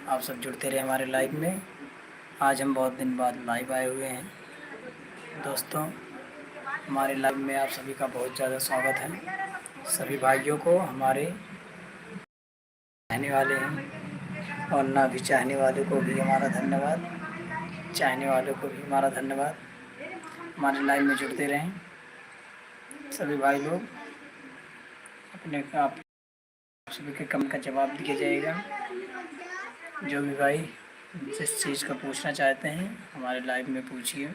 आप सब जुड़ते रहे हमारे लाइव में। आज हम बहुत दिन बाद लाइव आए हुए हैं दोस्तों। हमारे लाइव में आप सभी का बहुत ज़्यादा स्वागत है। सभी भाइयों को हमारे चाहने वाले हैं और ना भी चाहने वाले को भी हमारा धन्यवाद। चाहने वालों को भी हमारा धन्यवाद। हमारे लाइव में जुड़ते रहें सभी भाई लोग। अपने आप सभी के कमेंट का जवाब दिया जाएगा। जो भी भाई जिस चीज़ का पूछना चाहते हैं हमारे लाइव में पूछिए।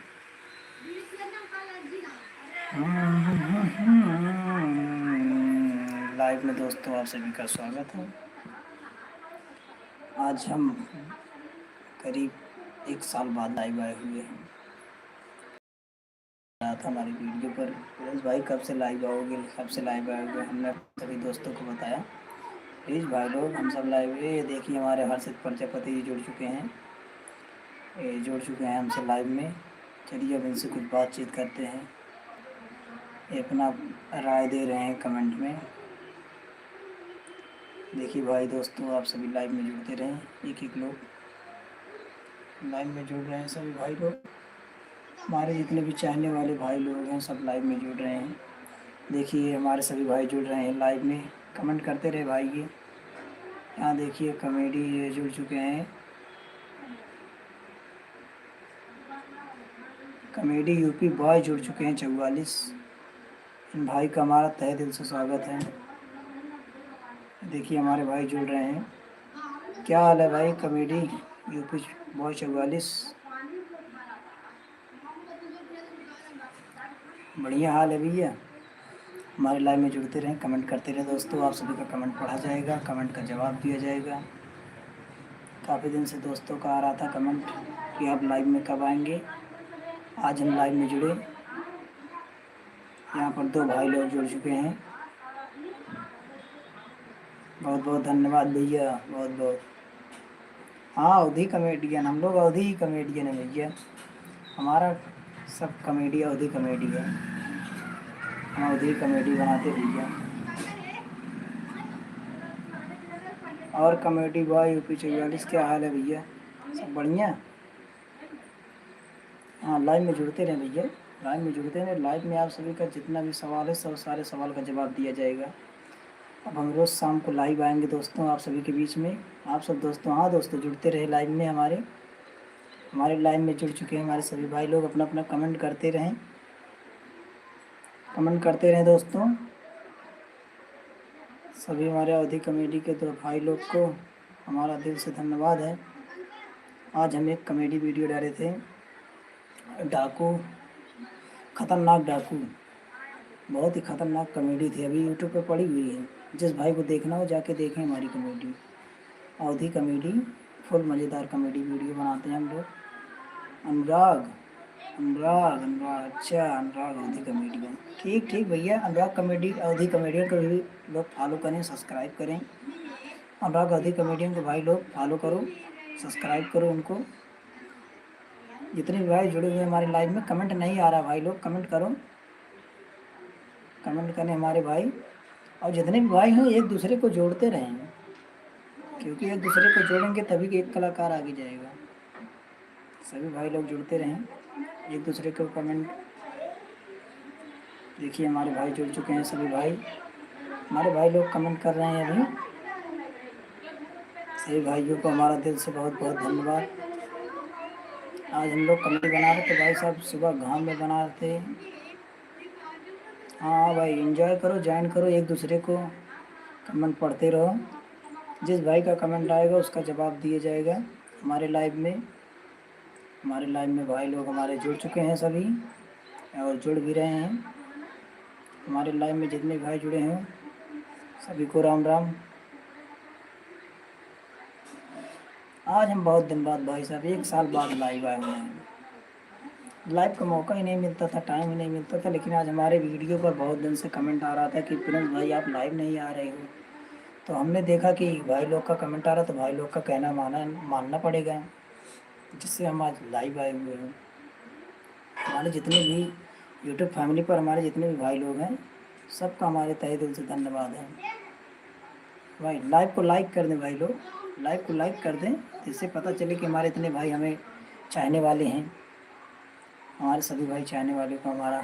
लाइव में दोस्तों आप सभी का स्वागत है। आज हम करीब 1 साल बाद लाइव आए हुए हैं। था हमारी वीडियो पर प्लीज़ भाई कब से लाइव आओगे, कब से लाइव आओगे। हमने सभी दोस्तों को बताया प्लीज़ भाई लोग हम सब लाइव। ये देखिए हमारे हर्षित प्रजापति जुड़ चुके हैं, ये जुड़ चुके हैं हमसे लाइव में। चलिए अब इनसे कुछ बातचीत करते हैं। ये अपना राय दे रहे हैं कमेंट में। देखिए भाई दोस्तों आप सभी लाइव में जुड़ते रहें। एक एक लोग लाइव में जुड़ रहे हैं सभी भाई लोग। हमारे जितने भी चाहने वाले भाई लोग हैं सब लाइव में जुड़ रहे हैं। देखिए हमारे सभी भाई जुड़ रहे हैं लाइव में। कमेंट करते रहे भाई। ये यहाँ देखिए कॉमेडी ये जुड़ चुके हैं। कॉमेडी यूपी बॉय जुड़ चुके हैं 44। इन भाई का हमारा तहे दिल से स्वागत है। देखिए हमारे भाई जुड़ रहे हैं। क्या हाल है भाई कॉमेडी यूपी बॉय 44? बढ़िया हाल है भैया। हमारे लाइव में जुड़ते रहें, कमेंट करते रहें दोस्तों। आप सभी का कमेंट पढ़ा जाएगा, कमेंट का जवाब दिया जाएगा। काफ़ी दिन से दोस्तों का आ रहा था कमेंट कि आप लाइव में कब आएंगे। आज हम लाइव में जुड़े। यहाँ पर 2 भाई लोग जुड़ चुके हैं। बहुत बहुत धन्यवाद भैया, बहुत बहुत। हाँ अवधी कॉमेडियन, हम लोग अवधी ही कॉमेडियन है भैया। हमारा सब कॉमेडी अवधी कॉमेडी है। हम अवधी कॉमेडी बनाते भैया। और कॉमेडी बॉय यूपी 44 क्या हाल है भैया? सब बढ़िया। हाँ लाइव में जुड़ते रहें भैया, लाइव में जुड़ते रहें। लाइव में आप सभी का जितना भी सवाल है सब सारे सवाल का जवाब दिया जाएगा। अब हम रोज़ शाम को लाइव आएंगे दोस्तों आप सभी के बीच में। आप सब दोस्तों, हाँ दोस्तों जुड़ते रहे लाइव में। हमारे लाइव में जुड़ चुके हैं हमारे सभी भाई लोग। अपना अपना कमेंट करते रहें, कमेंट करते रहें दोस्तों। सभी हमारे अवधी कॉमेडी के 2 भाई लोग को हमारा दिल से धन्यवाद है। आज हम एक कॉमेडी वीडियो डाले थे, डाकू, खतरनाक डाकू। बहुत ही खतरनाक कॉमेडी थी, अभी यूट्यूब पे पड़ी हुई है। जिस भाई को देखना हो जाके देखें हमारी कॉमेडी, अवधी कॉमेडी। फुल मज़ेदार कॉमेडी वीडियो बनाते हैं हम लोग। अनुराग अनुराग अनुराग, अच्छा अनुराग अवधी कॉमेडियन, ठीक ठीक भैया। अनुराग कॉमेडी अवधी कॉमेडियन को भी लोग फॉलो करें, सब्सक्राइब करें। अनुराग अवधी कॉमेडियन को भाई लोग फॉलो करो, सब्सक्राइब करो उनको। जितने भी भाई जुड़े हुए हमारे लाइव में, कमेंट नहीं आ रहा भाई लोग, कमेंट करो, कमेंट करें हमारे भाई। और जितने भी भाई हैं एक दूसरे को जोड़ते रहें, क्योंकि एक दूसरे को जोड़ेंगे तभी कि एक कलाकार आगे जाएगा। सभी भाई लोग जुड़ते रहें, एक दूसरे को कमेंट। देखिए हमारे भाई जुड़ चुके हैं सभी भाई। हमारे भाई लोग कमेंट कर रहे हैं अभी। सभी भाइयों को हमारा दिल से बहुत बहुत धन्यवाद। आज हम लोग कमेटी बना रहे थे भाई साहब, सुबह घाम में बना रहे थे। हाँ भाई एंजॉय करो, ज्वाइन करो, एक दूसरे को कमेंट पढ़ते रहो। जिस भाई का कमेंट आएगा उसका जवाब दिया जाएगा हमारे लाइव में। हमारे लाइव में भाई लोग हमारे जुड़ चुके हैं सभी और जुड़ भी रहे हैं। हमारे लाइव में जितने भाई जुड़े हैं सभी को राम राम। आज हम बहुत दिन बाद भाई साहब 1 साल बाद लाइव आए हुए हैं। लाइव का मौका ही नहीं मिलता था, टाइम ही नहीं मिलता था, लेकिन आज हमारे वीडियो पर बहुत दिन से कमेंट आ रहा था कि प्रिंस भाई आप लाइव नहीं आ रहे हो। तो हमने देखा कि भाई लोग का कमेंट आ रहा, तो भाई लोग का कहना मानना पड़ेगा, जिससे हम आज लाइव आए हुए हैं। हमारे जितने भी यूट्यूब फैमिली पर हमारे जितने भी भाई लोग हैं सबका हमारे तहे दिल से धन्यवाद है। भाई लाइव को लाइक कर दें भाई लोग, लाइव को लाइक कर दें, जिससे पता चले कि हमारे इतने भाई हमें चाहने वाले हैं, हमारे सभी भाई चाहने वाले को, हमारा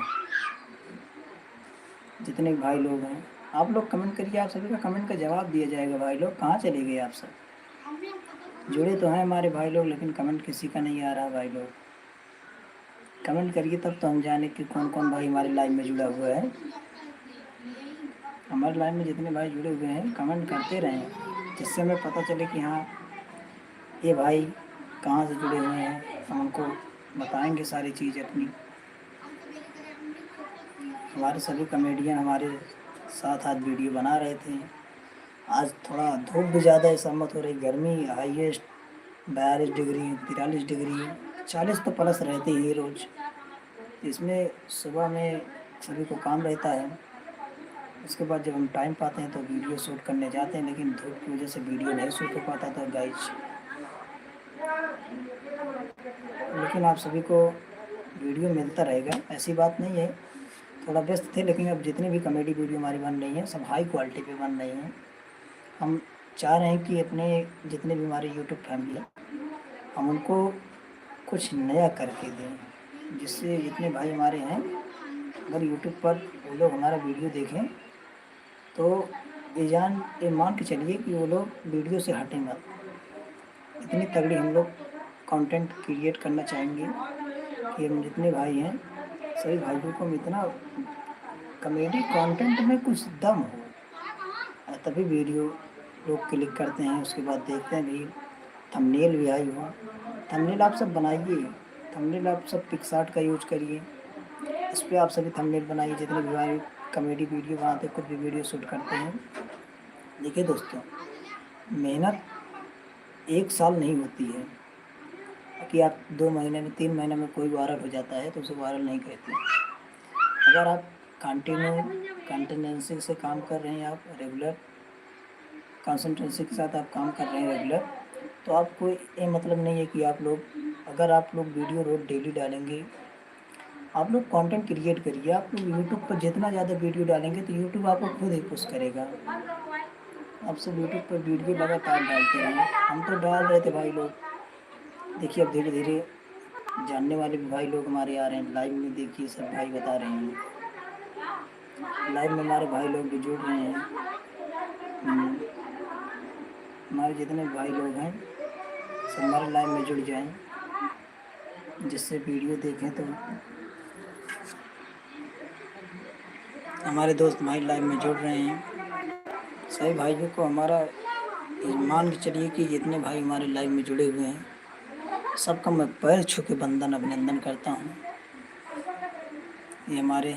जितने भाई लोग हैं। आप लोग कमेंट करिए, आप सभी का कमेंट का जवाब दिया जाएगा। भाई लोग कहाँ चले गए आप सब? जुड़े तो हैं हमारे भाई लोग, लेकिन कमेंट किसी का नहीं आ रहा। भाई लोग कमेंट करिए, तब तो हम जाने कि कौन कौन भाई हमारे लाइव में जुड़ा हुआ है। हमारे लाइव में जितने भाई जुड़े हुए हैं कमेंट करते रहें, जिससे हमें पता चले कि हाँ ये भाई कहाँ से जुड़े हुए हैं, हम उनको बताएंगे सारी चीज़ अपनी। हमारे सभी कॉमेडियन हमारे साथ आज वीडियो बना रहे थे। आज थोड़ा धूप भी ज़्यादा है, सहमत हो रही, गर्मी हाईएस्ट 42 डिग्री 43 डिग्री 40 तो प्लस रहते ही रोज़। इसमें सुबह में सभी को काम रहता है, उसके बाद जब हम टाइम पाते हैं तो वीडियो शूट करने जाते हैं, लेकिन धूप की वजह से वीडियो नहीं शूट हो पाता। तो गाइज, लेकिन आप सभी को वीडियो मिलता रहेगा, ऐसी बात नहीं है। थोड़ा व्यस्त थे, लेकिन अब जितनी भी कॉमेडी वीडियो हमारी बन रही हैं सब हाई क्वालिटी पे बन रही हैं। हम चाह रहे हैं कि अपने जितने भी हमारे यूट्यूब फैमिली है, हम उनको कुछ नया करके दें, जिससे जितने भाई हमारे हैं, अगर यूट्यूब पर वो लोग हमारा वीडियो देखें तो ये मान के चलिए कि वो लोग वीडियो से हटें मत। इतनी तगड़ी हम लोग कंटेंट क्रिएट करना चाहेंगे कि हम जितने भाई हैं सभी भाइयों को हम इतना कॉमेडी कंटेंट में कुछ दम हो, तभी वीडियो लोग क्लिक करते हैं। उसके बाद देखते हैं भी थंबनेल भी आई हो। थंबनेल आप सब बनाइए, थंबनेल आप सब पिक्सार्ट का यूज करिए, इस पर आप सभी थंबनेल बनाइए। जितने भी भाई कॉमेडी वीडियो बनाते हैं, कुछ भी वीडियो शूट करते हैं, देखिए दोस्तों, मेहनत 1 साल नहीं होती है कि आप 2 महीने में 3 महीने में कोई वायरल हो जाता है तो उसे वायरल नहीं कहते। अगर आप कंटिन्यूंसी से काम कर रहे हैं, आप रेगुलर कंसंट्रेंसी के साथ आप काम कर रहे हैं रेगुलर, तो आपको ये मतलब नहीं है कि आप लोग, अगर आप लोग वीडियो रोज डेली डालेंगे, आप लोग कंटेंट क्रिएट करिए। आप लोग यूट्यूब पर जितना ज़्यादा वीडियो डालेंगे तो यूट्यूब आपको खुद ही पुश करेगा। आप सब यूट्यूब पर वीडियो लगातार डालते हैं, हम तो डाल रहे थे भाई लोग। देखिए अब धीरे धीरे जानने वाले भी भाई लोग हमारे आ रहे हैं लाइव में। देखिए सब भाई बता रहे हैं, लाइव में हमारे भाई लोग भी जुड़ रहे हैं। हमारे जितने भाई लोग हैं सब हमारे लाइव में जुड़ जाएं, जिससे वीडियो देखें तो हमारे दोस्त भाई लाइव में जुड़ रहे हैं। सभी भाइयों को हमारा मान के चलिए कि जितने भाई हमारे लाइव में जुड़े हुए हैं सबका मैं पैर छू के बंदन अभिनंदन करता हूँ। ये हमारे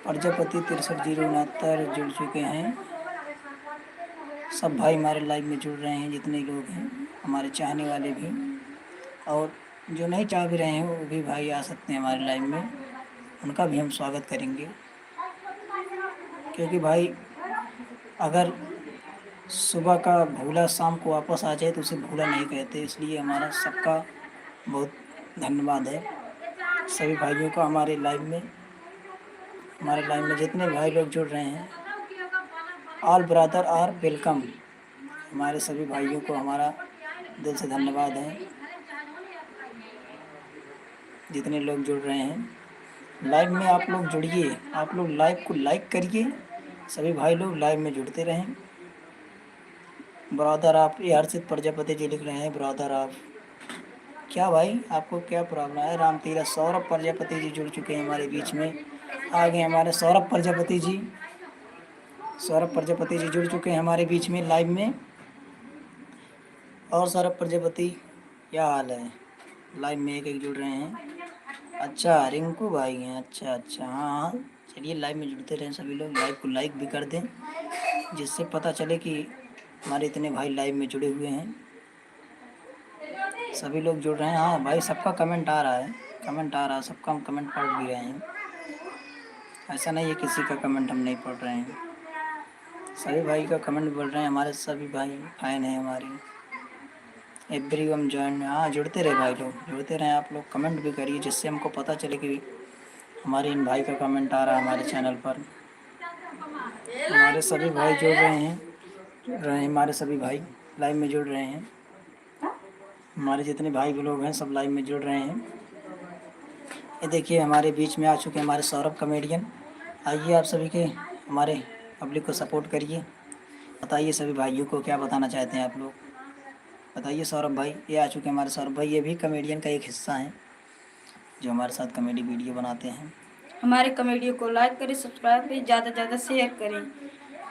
प्रजापति 63 069 जुड़ चुके हैं। सब भाई हमारे लाइव में जुड़ रहे हैं, जितने लोग हैं हमारे चाहने वाले भी, और जो नहीं चाह भी रहे हैं वो भी भाई आ सकते हैं हमारे लाइव में, उनका भी हम स्वागत करेंगे। क्योंकि भाई अगर सुबह का भूला शाम को वापस आ जाए तो उसे भूला नहीं कहते। इसलिए हमारा सबका बहुत धन्यवाद है सभी भाइयों का। हमारे लाइव में जितने भाई लोग जुड़ रहे हैं, ऑल ब्रदर आर वेलकम। हमारे सभी भाइयों को हमारा दिल से धन्यवाद है, जितने लोग जुड़ रहे हैं लाइव में। आप लोग जुड़िए, आप लोग लाइव को लाइक करिए, सभी भाई लोग लाइव में जुड़ते रहें। ब्रदर आप, ये हर्षित प्रजापति जी लिख रहे हैं ब्रदर आप। क्या भाई आपको क्या प्रॉब्लम है? राम तीरथ सौरभ प्रजापति जी जुड़ चुके हैं हमारे बीच में, आ गए हमारे सौरभ प्रजापति जी। सौरभ प्रजापति जी जुड़ चुके हैं हमारे बीच में लाइव में। और सौरभ प्रजापति क्या हाल है? लाइव में एक जुड़ रहे हैं। अच्छा रिंकू भाई हैं, अच्छा अच्छा, हाँ चलिए लाइव में जुड़ते रहें सभी लोग। लाइव को लाइक भी कर दें, जिससे पता चले कि हमारे इतने भाई लाइव में जुड़े हुए हैं। सभी लोग जुड़ रहे हैं। हाँ भाई सबका कमेंट आ रहा है, सबका हम कमेंट पढ़ भी रहे हैं। ऐसा नहीं है किसी का कमेंट हम नहीं पढ़ रहे हैं, सभी भाई का कमेंट बोल रहे हैं। हमारे सभी भाई फैन हैं हमारे। एवरीवन जॉइन, हाँ जुड़ते रहे भाई लोग, जुड़ते रहें। आप लोग कमेंट भी करिए, जिससे हमको पता चले कि हमारे इन भाई का कमेंट आ रहा है हमारे चैनल पर। हमारे सभी भाई जुड़ रहे हैं, रहे हैं, हमारे सभी भाई लाइव में जुड़ रहे हैं। हमारे जितने भाई लोग हैं सब लाइव में जुड़ रहे हैं। ये देखिए हमारे बीच में आ चुके हैं हमारे सौरभ कॉमेडियन। आइए आप सभी के हमारे पब्लिक को सपोर्ट करिए। बताइए सभी भाइयों को क्या बताना चाहते हैं आप लोग, बताइए। सौरभ भाई ये आ चुके हैं हमारे सौरभ भाई, ये भी कॉमेडियन का एक हिस्सा हैं जो हमारे साथ कॉमेडी वीडियो बनाते हैं। हमारे कॉमेडियो को लाइक करें, सब्सक्राइब करें, ज़्यादा से ज़्यादा शेयर करें।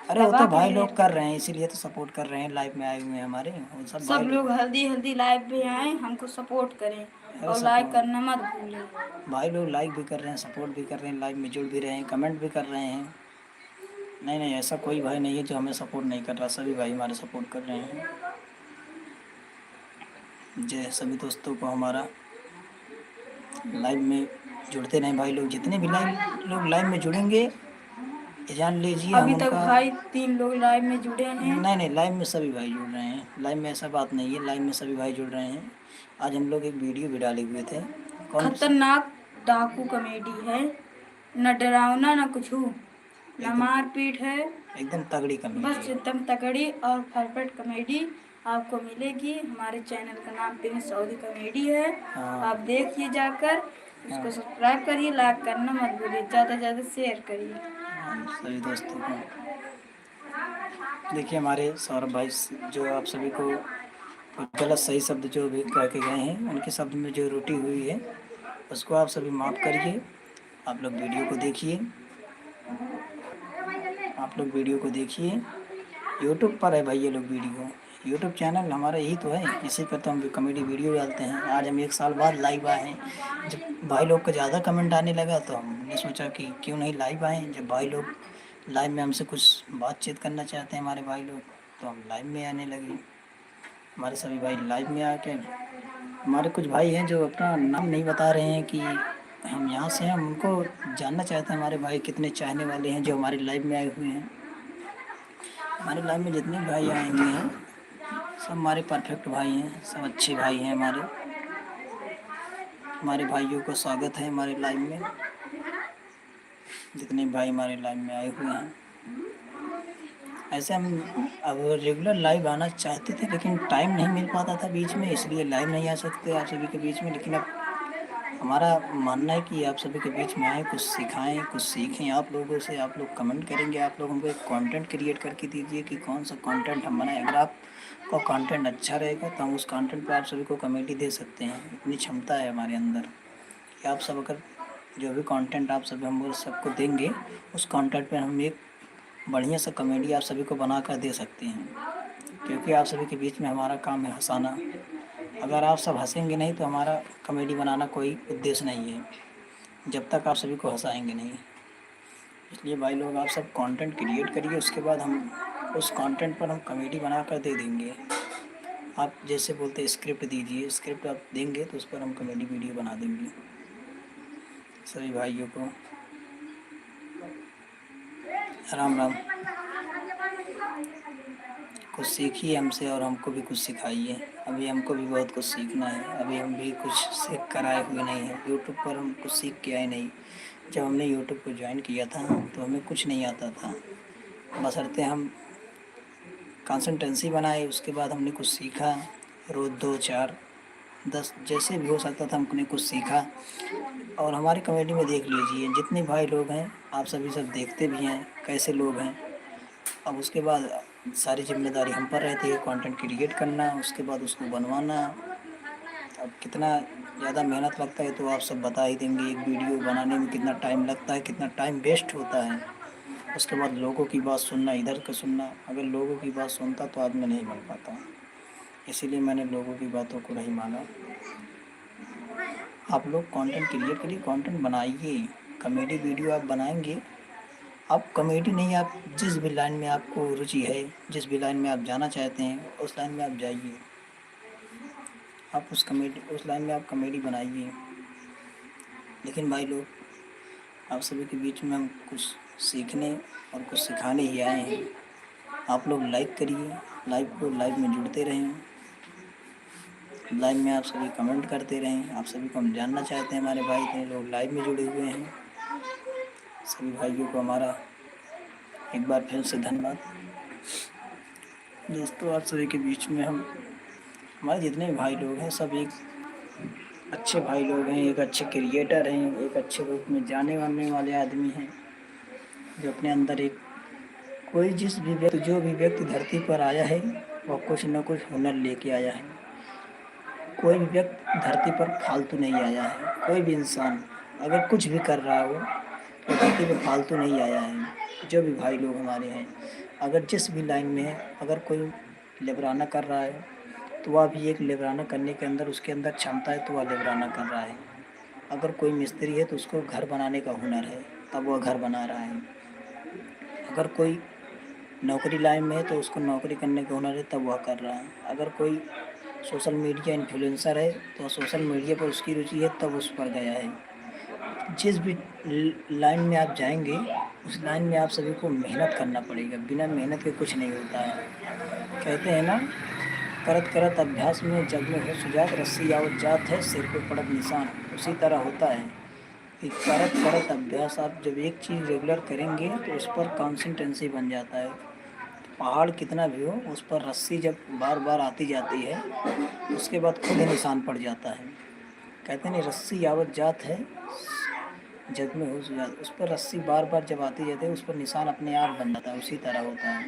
अरे वो दबा तो के भाई मेरे लोग कर रहे हैं इसीलिए तो सपोर्ट कर रहे हैं, लाइव में आए हुए हैं हमारे वो सब सब भाई लोग हल्दी हल्दी लाइव में आए, हमको सपोर्ट करें अरे और लाइक सपोर्ट करना मत भूलें। भाई लोग लाइक भी कर रहे हैं, सपोर्ट भी कर रहे हैं, लाइव में जुड़ भी रहे हैं, कमेंट भी कर रहे हैं। नहीं नहीं, ऐसा कोई भाई नहीं है जो हमें सपोर्ट नहीं कर रहा, सभी भाई हमारे सपोर्ट कर रहे हैं। जय सभी दोस्तों को हमारा लाइव में जुड़ते रहें भाई लोग, जितने भी लाइव में जुड़ेंगे ये जान लीजिए हम अभी तक उनका। भाई 3 लोग लाइव में जुड़े हैं। नहीं नहीं, लाइव में सभी भाई जुड़ रहे हैं, लाइव में ऐसा बात नहीं है, लाइव में सभी भाई जुड़ रहे हैं। आज हम लोग एक वीडियो भी डाले हुए थे। कौन सी? खतरनाक डाकू कॉमेडी है, न डरावना न कुछ, न एकदम मारपीट है, एकदम तगड़ी कमेडी बस है। एकदम तगड़ी और परफेक्ट कॉमेडी आपको मिलेगी। हमारे चैनल का नाम प्रिंस सऊदी कॉमेडी है, हाँ आप देखिए जाकर, हाँ उसको सब्सक्राइब करिए, लाइक करना मत भूलिए, ज़्यादा से ज़्यादा शेयर करिए। सभी दोस्तों को देखिए हमारे सौरभ भाई जो आप सभी को गलत सही शब्द जो भी कह के गए हैं उनके शब्द में जो त्रुटि हुई है उसको आप सभी माफ़ करिए। आप लोग वीडियो को देखिए, आप लोग वीडियो को देखिए। यूट्यूब पर है भाई ये लोग वीडियो, यूट्यूब चैनल हमारा यही तो है, इसी पर तो हम कॉमेडी वीडियो डालते हैं। आज हम 1 साल बाद लाइव आए हैं, जब भाई लोग को ज़्यादा कमेंट आने लगा तो हमने सोचा कि क्यों नहीं लाइव आए। जब भाई लोग लाइव में हमसे कुछ बातचीत करना चाहते हैं हमारे भाई लोग, तो हम लाइव में आने लगे। हमारे सभी भाई लाइव में आके, हमारे कुछ भाई हैं जो अपना नाम नहीं बता रहे हैं कि हम यहाँ से हैं, हम उनको जानना चाहते हैं हमारे भाई कितने चाहने वाले हैं जो हमारे लाइव में आए हुए हैं। हमारे लाइव में जितने भाई आए हुए हैं सब हमारे परफेक्ट भाई हैं, सब अच्छे भाई हैं हमारे। हमारे भाइयों को स्वागत है हमारे लाइव में, जितने भाई हमारे लाइव में आए हुए हैं। ऐसे हम अब रेगुलर लाइव आना चाहते थे लेकिन टाइम नहीं मिल पाता था बीच में, इसलिए लाइव नहीं आ सकते आप सभी के बीच में। लेकिन अब हमारा मानना है कि आप सभी के बीच में आए, कुछ सिखाएं, कुछ सीखें आप लोगों से। आप लोग कमेंट करेंगे, आप लोग हमको एक कंटेंट क्रिएट करके दीजिए कि कौन सा कंटेंट हम बनाएं। अगर आपका कंटेंट अच्छा रहेगा तो हम उस कंटेंट पर आप सभी को कमेडी दे सकते हैं। इतनी क्षमता है हमारे अंदर कि आप सब अगर जो भी कंटेंट आप सभी हम सबको देंगे उस कंटेंट पर हम एक बढ़िया सा कॉमेडी आप सभी को बना कर दे सकते हैं। क्योंकि आप सभी के बीच में हमारा काम है हंसाना। अगर आप सब हंसेंगे नहीं तो हमारा कॉमेडी बनाना कोई उद्देश्य नहीं है, जब तक आप सभी को हंसाएंगे नहीं। इसलिए भाई लोग आप सब कंटेंट क्रिएट करिए, उसके बाद हम उस कंटेंट पर हम कॉमेडी बना कर दे देंगे। आप जैसे बोलते स्क्रिप्ट दीजिए, स्क्रिप्ट आप देंगे तो उस पर हम कॉमेडी वीडियो बना देंगे। सभी भाइयों को राम राम। कुछ सीखिए हमसे और हमको भी कुछ सिखाइए। अभी हमको भी बहुत कुछ सीखना है, अभी हम भी कुछ सीख कर आए हुए नहीं हैं। यूट्यूब पर हम कुछ सीख के आए नहीं। जब हमने यूट्यूब को ज्वाइन किया था तो हमें कुछ नहीं आता था, बशर्ते हम कंसिस्टेंसी बनाए। उसके बाद हमने कुछ सीखा, रोज़ 2 4 10 जैसे भी हो सकता था हमने कुछ सीखा। और हमारी कमेटी में देख लीजिए जितने भाई लोग हैं आप सभी सब देखते भी हैं कैसे लोग हैं। अब उसके बाद सारी जिम्मेदारी हम पर रहती है, कंटेंट क्रिएट करना, उसके बाद उसको बनवाना। अब कितना ज़्यादा मेहनत लगता है तो आप सब बता ही देंगे। एक वीडियो बनाने में कितना टाइम लगता है, कितना टाइम वेस्ट होता है। उसके बाद लोगों की बात सुनना, इधर का सुनना। अगर लोगों की बात सुनता तो आज मैं नहीं बन पाता, इसीलिए मैंने लोगों की बातों को नहीं माना। आप लोग कंटेंट क्रिएट करिए, कंटेंट बनाइए, कॉमेडी वीडियो आप बनाएंगे। आप कॉमेडी नहीं, आप जिस भी लाइन में आपको रुचि है, जिस भी लाइन में आप जाना चाहते हैं उस लाइन में आप जाइए। आप उस लाइन में आप कॉमेडी बनाइए। लेकिन भाई लोग आप सभी के बीच में हम कुछ सीखने और कुछ सिखाने ही आए हैं। आप लोग लाइक करिए, लाइव में जुड़ते रहें, लाइव में आप सभी कमेंट करते रहें। आप सभी को हम जानना चाहते हैं, हमारे भाई इतने लोग लाइव में जुड़े हुए हैं। सभी भाइयों को हमारा एक बार फिर से धन्यवाद। दोस्तों, आप सभी के बीच में हमारे जितने भी भाई लोग हैं सब एक अच्छे भाई लोग हैं, एक अच्छे क्रिएटर हैं, एक अच्छे रूप में जाने मानने वाले आदमी हैं, जो अपने अंदर एक कोई जो भी व्यक्ति धरती पर आया है वह कुछ न कुछ हुनर लेके आया है। कोई भी व्यक्ति धरती पर फालतू नहीं आया है। कोई भी इंसान अगर कुछ भी कर रहा हो तो धरती पर फालतू नहीं आया है। जो भी भाई लोग हमारे हैं, अगर जिस भी लाइन में है, अगर कोई लेबराना कर रहा है तो वह भी एक लेबराना करने के अंदर उसके अंदर क्षमता है तो वह लेबराना कर रहा है। अगर कोई मिस्त्री है तो उसको घर बनाने का हुनर है, तब वह घर बना रहा है। अगर कोई नौकरी लाइन में है तो उसको नौकरी करने का हुनर है, तब वह कर रहा है। अगर कोई सोशल मीडिया इन्फ्लुएंसर है तो सोशल मीडिया पर उसकी रुचि है, तब उस पर गया है। जिस भी लाइन में आप जाएंगे उस लाइन में आप सभी को मेहनत करना पड़ेगा। बिना मेहनत के कुछ नहीं होता है। कहते हैं ना, करत करत अभ्यास में जग में हो सुजात, रस्सी आवत जात है सिर पे पड़त निशान। उसी तरह होता है कि करत करत अभ्यास, आप जब एक चीज़ रेगुलर करेंगे तो उस पर कंसिस्टेंसी बन जाता है। पहाड़ कितना भी हो, उस पर रस्सी जब बार बार आती जाती है उसके बाद खुद ही निशान पड़ जाता है। कहते नहीं, रस्सी आवत जात है जग में हो सुजात, उस पर रस्सी बार बार जब आती जाती है उस पर निशान अपने आप बन जाता है। उसी तरह होता है,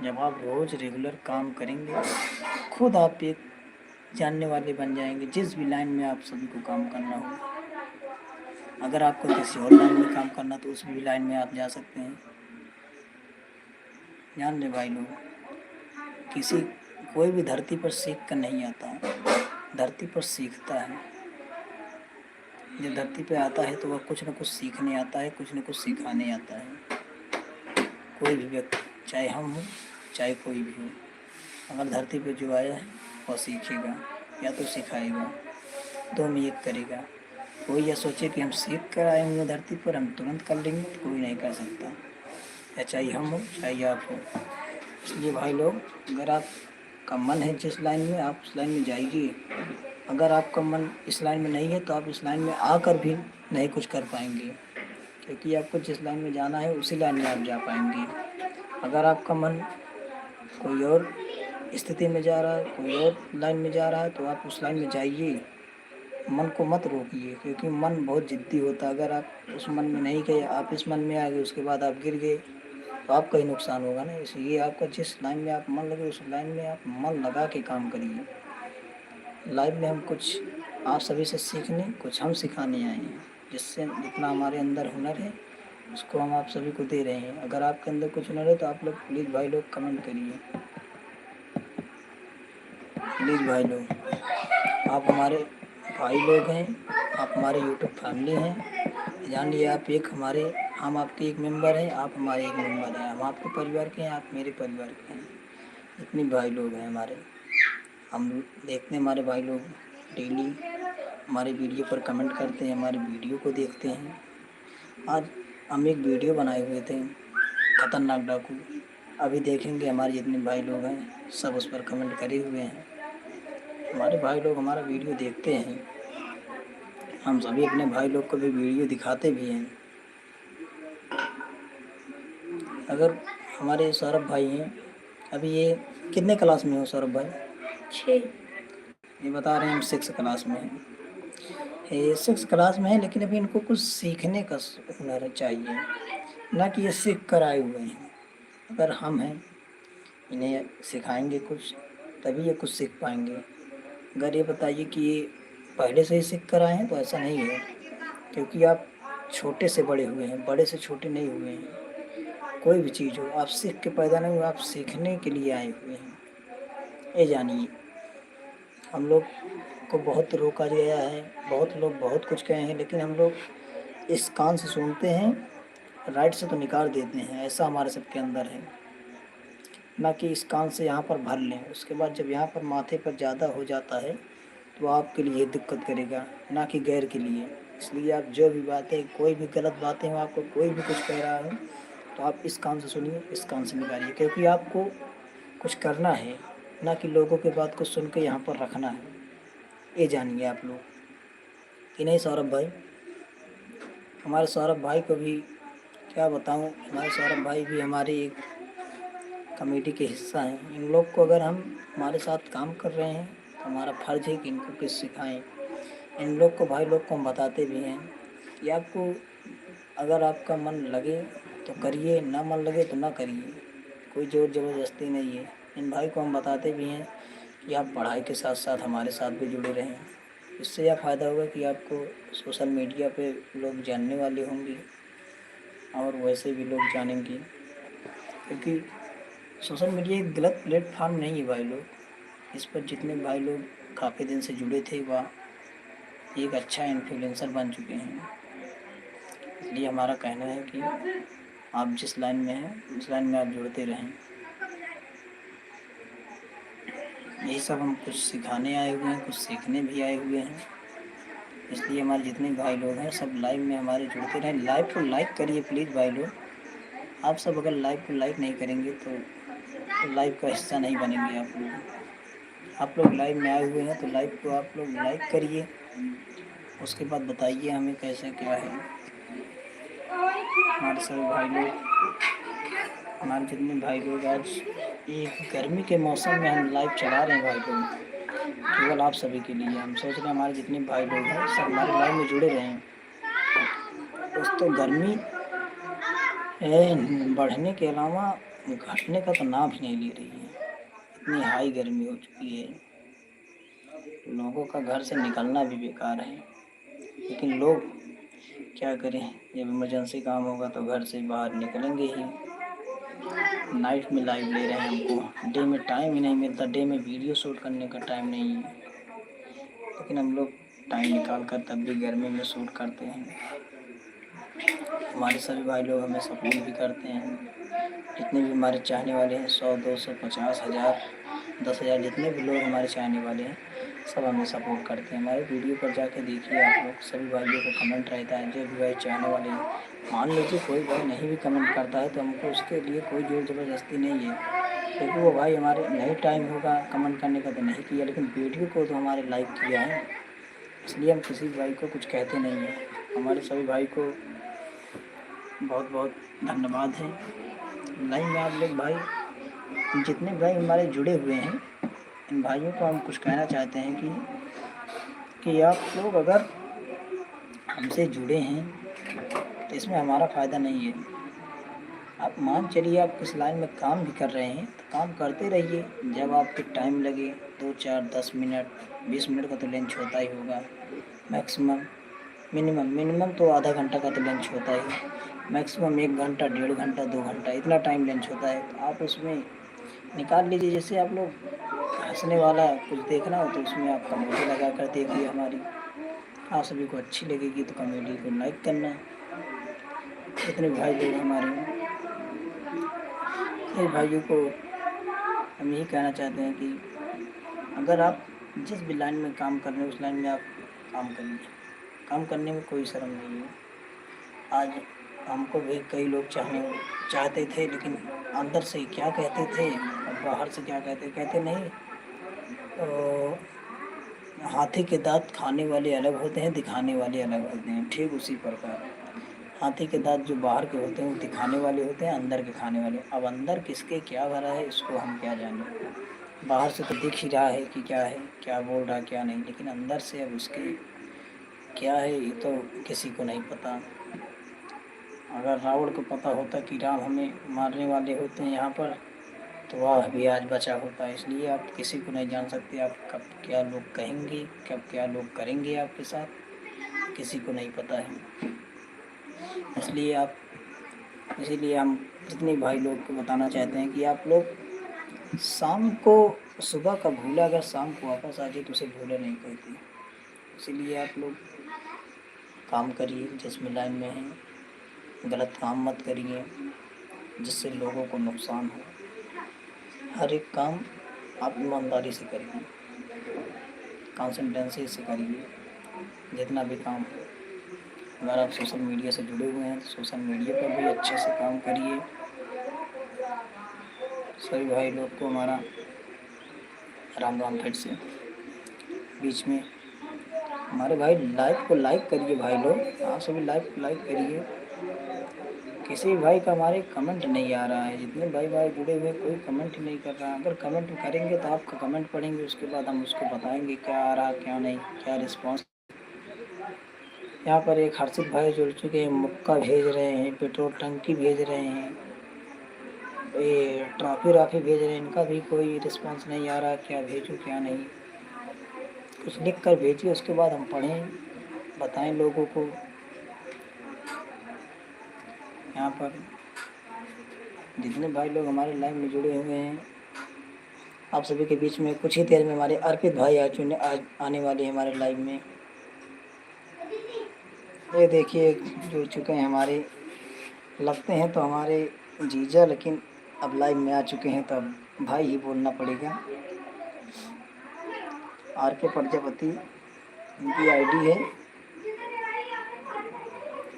जब आप रोज़ रेगुलर काम करेंगे खुद आप एक जानने वाले बन जाएंगे। जिस भी लाइन में आप सभी को काम करना हो, अगर आपको किसी और लाइन में काम करना तो उस भी लाइन में आप जा सकते हैं। ध्यान दें भाई लोग, कोई भी धरती पर सीख कर नहीं आता, धरती पर सीखता है। जब धरती पे आता है तो वह कुछ न कुछ सीखने आता है, कुछ न कुछ सिखाने आता है। कोई भी व्यक्ति, चाहे हम हो चाहे कोई भी हो, अगर धरती पे जो आया है वह सीखेगा या तो सिखाएगा, दो में एक करेगा। कोई यह सोचे कि हम सीख कर आए हुए धरती पर हम तुरंत कर लेंगे, तो कोई नहीं कर सकता, या चाहे हम हो चाहे आप हो। इसलिए भाई लोग, अगर आपका मन है जिस लाइन में, आप उस लाइन में जाइए। अगर आपका मन इस लाइन में नहीं है तो आप इस लाइन में आकर भी नहीं कुछ कर पाएंगे, क्योंकि आपको जिस लाइन में जाना है उसी लाइन में आप जा पाएंगे। अगर आपका मन कोई और स्थिति में जा रहा है, कोई और लाइन में जा रहा है, तो आप उस लाइन में जाइए। मन को मत रोकिए, क्योंकि मन बहुत ज़िद्दी होता है। अगर आप उस मन में नहीं गए, आप इस मन में आ गए, उसके बाद आप गिर गए तो आपका ही नुकसान होगा ना। इसलिए आपका जिस लाइन में आप मन लगे उस लाइन में आप मन लगा के काम करिए। लाइफ में हम कुछ आप सभी से सीखने, कुछ हम सिखाने आए हैं, जिससे जितना हमारे अंदर हुनर है उसको हम आप सभी को दे रहे हैं। अगर आपके अंदर कुछ हुनर है तो आप लोग प्लीज़ भाई लोग कमेंट करिए। प्लीज़ भाई लोग, आप हमारे भाई लोग हैं, आप हमारे यूट्यूब फैमिली हैं। जानिए, आप एक हमारे, हम आपके एक मेंबर हैं, आप हमारे एक मेंबर हैं। हम आपके परिवार के हैं, आप मेरे परिवार के हैं। जितने भाई लोग हैं हमारे, हम देखते हैं हमारे भाई लोग डेली हमारे वीडियो पर कमेंट करते हैं, हमारे वीडियो को देखते हैं। आज हम एक वीडियो बनाए हुए थे, खतरनाक डाकू। अभी देखेंगे हमारे जितने भाई लोग हैं सब उस पर कमेंट करे हुए हैं। हमारे भाई लोग हमारा वीडियो देखते हैं, हम सभी अपने भाई लोग को भी वीडियो दिखाते भी हैं। अगर हमारे सौरभ भाई हैं, अभी ये कितने क्लास में हो सौरभ भाई? 6। ये बता रहे हैं हम 6 क्लास में हैं। ये 6 क्लास में है, लेकिन अभी इनको कुछ सीखने का हुनर चाहिए, ना कि ये सीख कर आए हुए हैं। अगर हम हैं, इन्हें सिखाएंगे कुछ, तभी ये कुछ सीख पाएंगे। अगर ये बताइए कि ये पहले से ही सीख कर आए हैं तो ऐसा नहीं है, क्योंकि आप छोटे से बड़े हुए हैं, बड़े से छोटे नहीं हुए हैं। कोई भी चीज़ हो, आप सीख के पैदा नहीं हुए, आप सीखने के लिए आए हुए हैं। ये जानिए, हम लोग को बहुत रोका गया है, बहुत लोग बहुत कुछ कहे हैं, लेकिन हम लोग इस कान से सुनते हैं, राइट से तो निकाल देते हैं। ऐसा हमारे सबके अंदर है, ना कि इस कान से यहाँ पर भर लें, उसके बाद जब यहाँ पर माथे पर ज़्यादा हो जाता है तो आपके लिए दिक्कत करेगा, ना कि गैर के लिए। इसलिए आप जो भी बातें, कोई भी गलत बातें हो, आपको कोई भी कुछ कह रहा है तो आप इस कान से सुनिए, इस कान से निकालिए, क्योंकि आपको कुछ करना है, ना कि लोगों की बात को सुन के यहाँ पर रखना है। ये जानिए आप लोग, कि नहीं सौरभ भाई? हमारे सौरभ भाई को भी क्या बताऊं, हमारे सौरभ भाई भी हमारे एक कमेटी के हिस्सा हैं। इन लोग को अगर हम हमारे साथ काम कर रहे हैं तो हमारा फ़र्ज़ है कि इनको कुछ सिखाएं। इन लोग को भाई लोग को हम बताते भी हैं कि आपको अगर आपका मन लगे तो करिए, ना मन लगे तो ना करिए, कोई ज़ोर ज़बरदस्ती नहीं है। इन भाई को हम बताते भी हैं कि आप पढ़ाई के साथ साथ हमारे साथ भी जुड़े रहें। इससे यह फ़ायदा होगा कि आपको सोशल मीडिया पे लोग जानने वाले होंगे और वैसे भी लोग जानेंगे, क्योंकि सोशल मीडिया एक गलत प्लेटफॉर्म नहीं है भाई लोग। इस पर जितने भाई लोग काफ़ी दिन से जुड़े थे वह एक अच्छा इन्फ्लुएंसर बन चुके हैं। इसलिए हमारा कहना है कि आप जिस लाइन में हैं उस लाइन में आप जुड़ते रहें। यही सब हम कुछ सिखाने आए हुए हैं, कुछ सीखने भी आए हुए हैं। इसलिए हमारे जितने भाई लोग हैं सब लाइव में हमारे जुड़ते रहें। लाइव को लाइक करिए प्लीज़ भाई लोग। आप सब अगर लाइव को लाइक नहीं करेंगे तो लाइव का हिस्सा नहीं बनेंगे आप लोग। आप लोग लाइव में आए हुए हैं तो लाइव को आप लोग लाइक करिए, उसके बाद बताइए हमें कैसे क्या है। हमारे सभी भाई लोग, हमारे जितने भाई लोग आज एक गर्मी के मौसम में हम लाइव चला रहे हैं भाई लोग, केवल आप सभी के लिए। हम सोच रहे हैं हमारे जितने भाई लोग हैं सब हमारे लाइव में जुड़े रहें। दोस्तों गर्मी बढ़ने के अलावा घटने का तो नाम ही नहीं ले रही है। इतनी हाई गर्मी हो चुकी है, लोगों का घर से निकलना भी बेकार है। लेकिन लोग क्या करें, जब इमरजेंसी काम होगा तो घर से बाहर निकलेंगे ही। नाइट में लाइव ले रहे हैं, हमको डे में टाइम ही नहीं मिलता, डे में वीडियो शूट करने का टाइम नहीं है, लेकिन हम लोग टाइम निकाल कर तब भी गर्मी में शूट करते हैं। हमारे सभी भाई लोग हमें सपोर्ट भी करते हैं। जितने भी हमारे चाहने वाले हैं 100, 200, 50 हज़ार, 10,000, जितने भी लोग हमारे चाहने वाले हैं सब हमें सपोर्ट करते हैं। हमारे वीडियो पर जाके देखिए आप लोग, सभी भाइयों को कमेंट रहता है। जो भी भाई चाहने वाले हैं, मान लीजिए कोई भाई नहीं भी कमेंट करता है तो हमको उसके लिए कोई ज़ोर ज़बरदस्ती नहीं है, क्योंकि वो भाई हमारे नहीं टाइम होगा कमेंट करने का तो नहीं किया, लेकिन वीडियो को तो हमारे लाइक किया है, इसलिए हम किसी भाई को कुछ कहते नहीं हैं। हमारे सभी भाई को बहुत बहुत धन्यवाद है। लाइन में आप लोग भाई, जितने भाई हमारे जुड़े हुए हैं, इन भाइयों को हम कुछ कहना चाहते हैं कि आप लोग अगर हमसे जुड़े हैं तो इसमें हमारा फ़ायदा नहीं है। आप मान चलिए आप किस लाइन में काम भी कर रहे हैं तो काम करते रहिए, जब आपके टाइम लगे 2, 4, 10 मिनट, 20 मिनट का तो लंच होता ही होगा मैक्सिमम। मिनिमम तो आधा घंटा का तो लंच होता ही, मैक्सिमम 1 घंटा, 1.5 घंटा, 2 घंटा, इतना टाइम लंच होता है। तो आप उसमें निकाल लीजिए। जैसे आप लोग हँसने वाला कुछ देखना हो तो उसमें आप कमेडी लगा कर देखिए हमारी, आप सभी को अच्छी लगेगी तो कमेडी को लाइक करना। इतने भाई लोग हमारे, सभी भाइयों को हम यही कहना चाहते हैं कि अगर आप जिस भी लाइन में काम कर रहे हैं उस लाइन में आप काम करिए। काम करने में कोई शर्म नहीं है। आज हमको भी कई लोग चाहते थे, लेकिन अंदर से क्या कहते थे और बाहर से क्या कहते नहीं। तो हाथी के दांत खाने वाले अलग होते हैं, दिखाने वाले अलग होते हैं, ठीक उसी प्रकार हाथी के दांत जो बाहर के होते हैं वो दिखाने वाले होते हैं, अंदर के खाने वाले। अब अंदर किसके क्या भरा है इसको हम क्या जाने। बाहर से तो दिख ही रहा है कि क्या है, क्या बोल रहा क्या नहीं, लेकिन अंदर से अब उसके क्या है ये तो किसी को नहीं पता। अगर रावण को पता होता कि राम हमें मारने वाले होते हैं यहाँ पर तो वह भी आज बचा होता। इसलिए आप किसी को नहीं जान सकते, आप कब क्या लोग कहेंगे, कब क्या लोग करेंगे आपके साथ, किसी को नहीं पता है। इसीलिए हम जितने भाई लोग को बताना चाहते हैं कि आप लोग शाम को, सुबह का भूला अगर शाम को वापस आ जाए तो उसे भूला नहीं कहते। इसीलिए आप लोग काम करिए जिसमें लाइन में हैं, गलत काम मत करिए जिससे लोगों को नुकसान हो। हर एक काम आप ईमानदारी से करिए, कंसिस्टेंसी से करिए जितना भी काम हो। अगर आप सोशल मीडिया से जुड़े हुए हैं तो सोशल मीडिया पर भी अच्छे से काम करिए। सभी भाई लोग को हमारा राम राम। फिर से बीच में हमारे भाई लाइव को लाइक करिए भाई लोग, आप सभी लाइव को लाइक करिए। किसी भाई का हमारे कमेंट नहीं आ रहा है। जितने भाई जुड़े हुए कोई कमेंट नहीं कर रहा। अगर कमेंट करेंगे तो आपका कमेंट पढ़ेंगे, उसके बाद हम उसको बताएंगे क्या आ रहा क्या नहीं, क्या रिस्पांस। यहाँ पर एक हर्षित भाई जुड़ चुके हैं, मुक्का भेज रहे हैं, पेट्रोल टंकी भेज रहे हैं, ये ट्रॉफी राफी भेज रहे हैं। इनका भी कोई रिस्पांस नहीं आ रहा, क्या भेजूँ क्या नहीं। कुछ लिख कर भेजिए, उसके बाद हम पढ़ें, बताएं लोगों को। यहाँ पर जितने भाई लोग हमारे लाइव में जुड़े हुए हैं, आप सभी के बीच में कुछ ही देर में हमारे अर्पित भाई आज आने वाले हैं हमारे लाइव में। ये देखिए जुड़ चुके हैं हमारे, लगते हैं तो हमारे जीजा, लेकिन अब लाइव में आ चुके हैं तो अब भाई ही बोलना पड़ेगा। आर के प्रजापति उनकी आईडी है,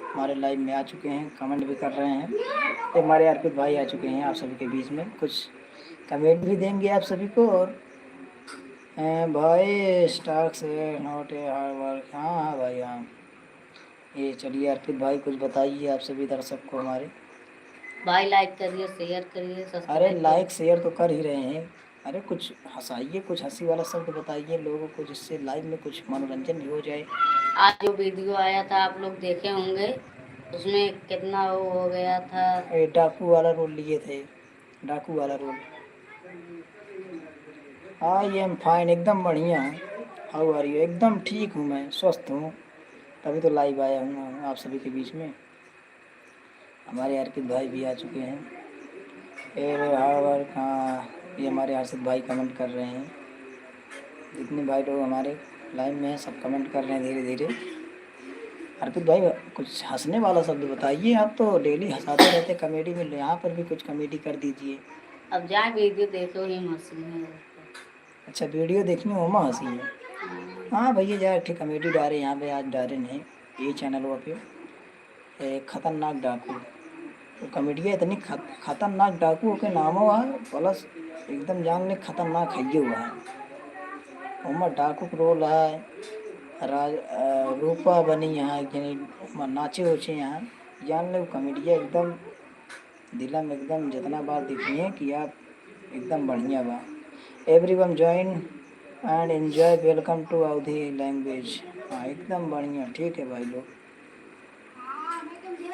हमारे लाइव में आ चुके हैं, कमेंट भी कर रहे हैं। तो हमारे अर्पित भाई आ चुके हैं आप सभी के बीच में, कुछ कमेंट भी देंगे आप सभी को। और भाई स्टार्क से नॉट ए हार्ड वर्क। हाँ भाई हाँ। ये चलिए अर्पित भाई कुछ बताइए आप सभी दर्शक को हमारे। भाई लाइक करिए, शेयर करिए, अरे सब्सक्राइब लाइक शेयर तो कर ही रहे हैं। अरे कुछ हंसाइए, कुछ हंसी वाला शब्द बताइए लोगों को, जिससे लाइव में कुछ मनोरंजन भी हो जाए। आज जो वीडियो आया था आप लोग देखे होंगे, उसमें कितना वो हो गया था। ये डाकू वाला रोल लिए थे, डाकू वाला रोल। आई एम फाइन, एकदम बढ़िया। How are you? एकदम ठीक हूँ, मैं स्वस्थ हूँ, तभी तो लाइव आया हूँ आप सभी के बीच में। हमारे अर्पित भाई भी आ चुके हैं। हाँ, ये हमारे हर्षित भाई कमेंट कर रहे हैं। जितने भाई लोग हमारे लाइव में हैं सब कमेंट कर रहे हैं धीरे धीरे। अर्पित भाई कुछ हंसने वाला शब्द बताइए, आप तो डेली हंसाते रहते कॉमेडी में, यहाँ पर भी कुछ कॉमेडी कर दीजिए। अब जाए वीडियो देखो ही हंसी है। अच्छा वीडियो देखने में ममा हंसी है। हाँ भैया यार ठीक कॉमेडी डाले यहाँ पे आज डाले नहीं ये चैनल वो पे खतरनाक डाकू। तो कॉमेडिया इतनी खतरनाक डाकू के नाम हुआ है, प्लस एकदम जान ले खतरनाक है ये हुआ है। उमर डाकू का रोल है, रूपा बनी यहाँ नाचे उचे यहाँ, जान ले कॉमेडिया एकदम दिला में एकदम जितना बार दिखनी है कि आप एकदम बढ़िया बा। Everyone join and enjoy, welcome to Awadhi language. हाँ एकदम बढ़िया, ठीक है भाई लोग।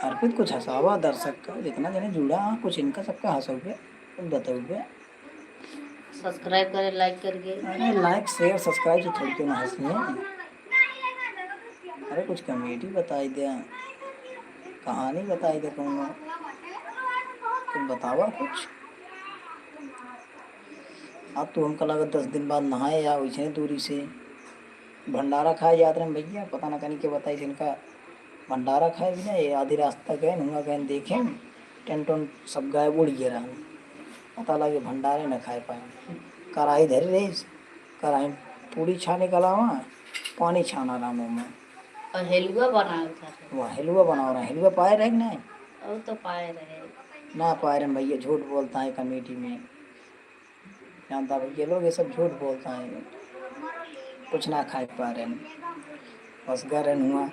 अर्पित कुछ हंसावा दर्शक का, जितना जने जुड़ा हाँ कुछ इनका सबका हंसोगे बताओगे। सब्सक्राइब करें, लाइक करिए। अरे लाइक शेयर सब्सक्राइब से थोड़ी क्यों ना हंसनी है। अरे कुछ कॉमेडी बताई दे, कहानी बताई दे, कहूँगा कुछ बतावा कुछ। अब तो हमको लगा 10 दिन बाद नहाए या वैसे दूरी से भंडारा खाए याद रहे भैया, पता ना कहीं के बताई थी इनका भंडारा खाए भी ना। ये आधी रास्ता गए हुआ गए देखें टेंट उंट सब गायब उड़ गया रहा, पता लगे भंडारे न खाए पाए। कढ़ाई धरी रही, कढ़ाई पूरी छाने का अलावा पानी छाना रहा मुँह में। और हेलुआ बनाया था, वह हलवा बना रहा है। हलवा पाए रहे कि नहीं? और तो पाए रहे ना पाए रहे भैया, झूठ बोलता है कमेटी में, जानता भैया लोग ये सब झूठ बोलता है, कुछ ना खाए पा रहे हैं। बस गए रहन हुआ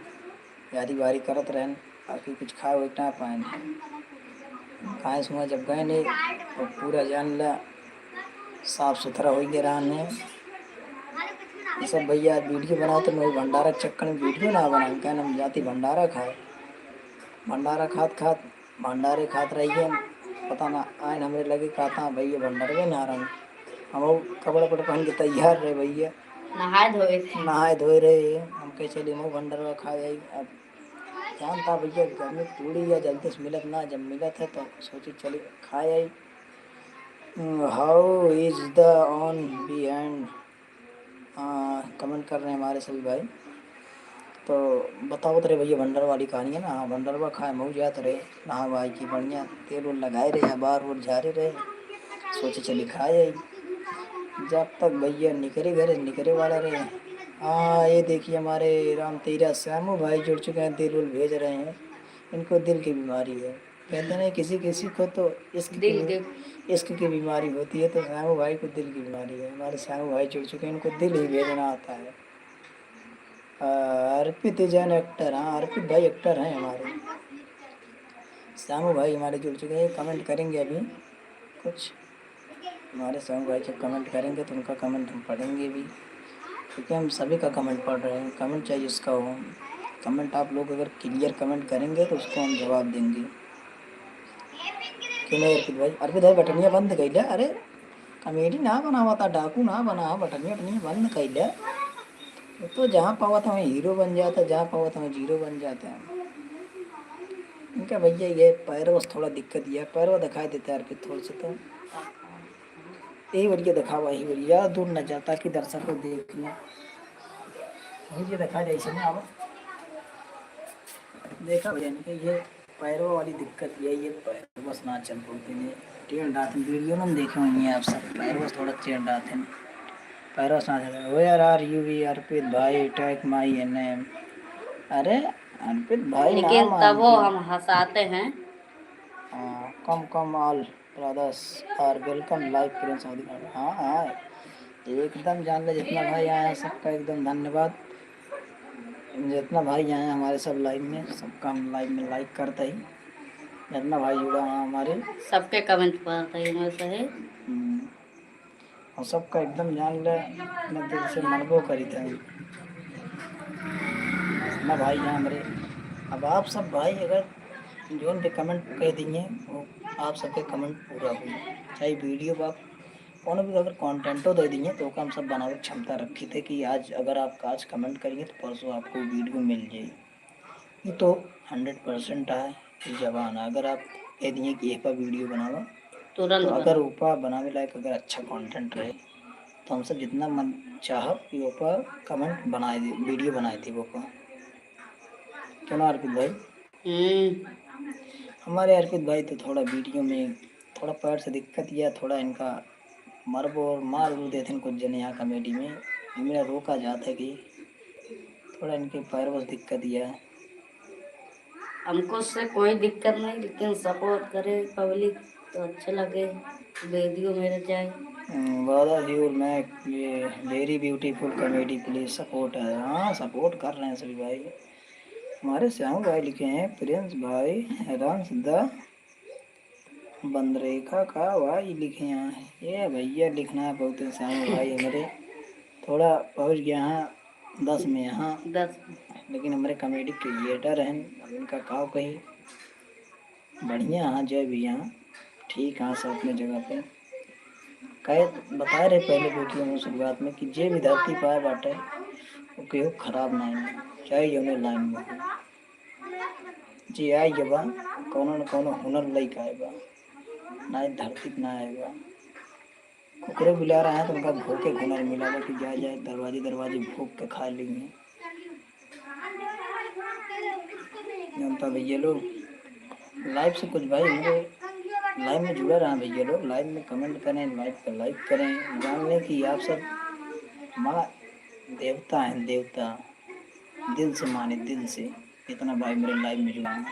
यारी बारी करत रहन, बाकी कुछ खाए हुए ना पाए खाए सुआ जब गए नहीं तो पूरा जान ला साफ सुथरा हो गया रहने। ये सब भैया वीडियो बनाओ तो मैं भंडारा के चक्कर में वीडियो ना बनाए, कहना हम जाती भंडारा खाए। भंडारा भंडारे खात रहिए, पता ना आयन हमें लगे कहता भैया भंडारे ना रहा हम कपड़ा वपड़ा पहन के तैयार रहे भैया, नहाए धोए रहे हम कह चलिए हम भंडारा खा जाए। अब जानता भैया घर में पूरी या जल्दी से मिलत ना, जब मिलत है तो सोची चली खा आई। हाउ इज द ऑन बी एंड कमेंट कर रहे हैं हमारे सभी भाई। तो बताओ तो रहे भैया भंडार वाली कहानी है ना। हाँ भंडारवा खाए मऊ जात रहे, नहा भाई की बढ़िया तेल उल लगाए रहे, बार और झारे रहे, सोचे चली खाए आई। जब तक भैया निकरे घर निकरे वाला रहे। हाँ ये देखिए हमारे राम तेरा श्यामू भाई जुड़ चुके हैं, दिल उल भेज रहे हैं। इनको दिल की बीमारी है, कहते हैं किसी किसी को तो इश्क की बीमारी होती है, तो श्यामू भाई को दिल की बीमारी है। हमारे श्यामू भाई जुड़ चुके हैं, इनको दिल ही भेजना आता है। अर्पित जैन एक्टर, हाँ अर्पित भाई एक्टर हैं हमारे। श्यामू भाई हमारे जुड़ चुके हैं, कमेंट करेंगे अभी कुछ। हमारे श्यामू भाई जब कमेंट करेंगे तो उनका कमेंट हम पढ़ेंगे भी, क्योंकि हम सभी का कमेंट पढ़ रहे हैं। कमेंट चाहिए उसका हो, कमेंट आप लोग अगर क्लियर कमेंट करेंगे तो उसको हम जवाब देंगे। क्यों नहीं अर्पित भाई बटनिया बंद कर लिया। अरे कॉमेडी ना बनावा था, डाकू ना बना, बटनिया बटनिया बंद कर लिया। तो जहाँ पावा था वहीं हीरो बन जाता, जहाँ पावा था वहीं जीरो बन जाता है। इनका भैया ये पैरों से थोड़ा दिक्कत है, पैरों दिखाई देता है अर्पित थोड़ा सा, तो यही बढ़िया दिखावा, यही बढ़िया दूर न जाता कि दर्शक को देख लें, यही दिखा जाए इसे ना। अब देखा भैया ने ये पैरों वाली दिक्कत ये पैर बस ना चल पड़ते हैं, टेढ़ डालते वीडियो में देखे हुए हैं आप सब, पैरों से थोड़ा टेढ़ डालते हैं, पैरों से ना चल। वेयर आर यू वी अर्पित भाई टेक माई नेम। अरे अर्पित भाई लेकिन नाम तब वो हम हंसाते हैं। Come come all brothers are welcome live friends. हाँ हाँ एकदम जान ले, जितना भाई आए हैं सबका एकदम धन्यवाद। जितना भाई आए हैं हमारे सब लाइव में, सबका हम लाइव में लाइक करते ही, जितना भाई जुड़ा है हमारे सबके कमेंट पढ़ते हैं वैसे है। और सबका एकदम जान ले, अपने दिल से मनबो करी था जितना भाई हैं हमारे। अब आप सब भाई अगर जोन पे कमेंट कह देंगे वो आप सबके कमेंट पूरा हुई, चाहे वीडियो आप कौन भी अगर कंटेंटो दे देंगे तो हम सब बनाने की क्षमता रखी थे कि आज अगर आप आज कमेंट करेंगे तो परसों आपको वीडियो मिल जाएगी। ये तो 100% है कि जवान अगर आप कह दिए कि एक वीडियो बनावा तुरंत तो अगर बना। ऊपर बनाने लायक अगर अच्छा कंटेंट रहे तो हम सब जितना मन चाह कि ऊपर कमेंट बनाए दे, वीडियो बनाए थे वो ऊपर। क्यों ना अर्पित भाई? हमारे अर्पित भाई तो थोड़ा वीडियो में थोड़ा पैर से दिक्कत या थोड़ा इनका मार देते हैं कुछ जने यहाँ कॉमेडी में, मेरा रोका जाता है कि थोड़ा इनके पैर बस दिक्कत या है। हमको उससे कोई दिक्कत नहीं, लेकिन सपोर्ट करे पब्लिक तो अच्छा लगे, वीडियो मेरे जाए। मैं ये very beautiful comedy please support है। हाँ सपोर्ट कर रहे हैं सभी भाई। हमारे श्याम भाई लिखे हैं प्रिंस भाई रंस द बंदरेखा का भाई लिखे हैं, ये भैया लिखना है बहुत श्याम भाई हमारे थोड़ा पहुँच गया हैं 10 में यहाँ 10 लेकिन हमारे कॉमेडी क्रिएटर हैं, इनका काव कहीं बढ़िया हाँ जय भी यहाँ ठीक हाँ सब अपनी जगह पे कहे बता रहे पहले वीडियो में शुरुआत में कि जे भी धरती पाए बाटे वो केहू खराब ना है, चाहे यूने लाइन में हो जी आई बा कोनो न कोनो हुनर लई आए बा ना धरती पे ना आएगा। कुकरे बुला रहा है तो उनका भूखे हुनर मिला कि जाए जाए दरवाजे दरवाजे भूख के खा लेंगे। जानता भैया लोग लाइव से कुछ भाई मेरे लाइव में जुड़ा रहा भैया लोग, लाइव में कमेंट करें, लाइव पर लाइक करें, जान लें कि आप सब हमारा देवता हैं, देवता दिल से माने दिल से। इतना भाई मेरे लाइव में जुड़ा है।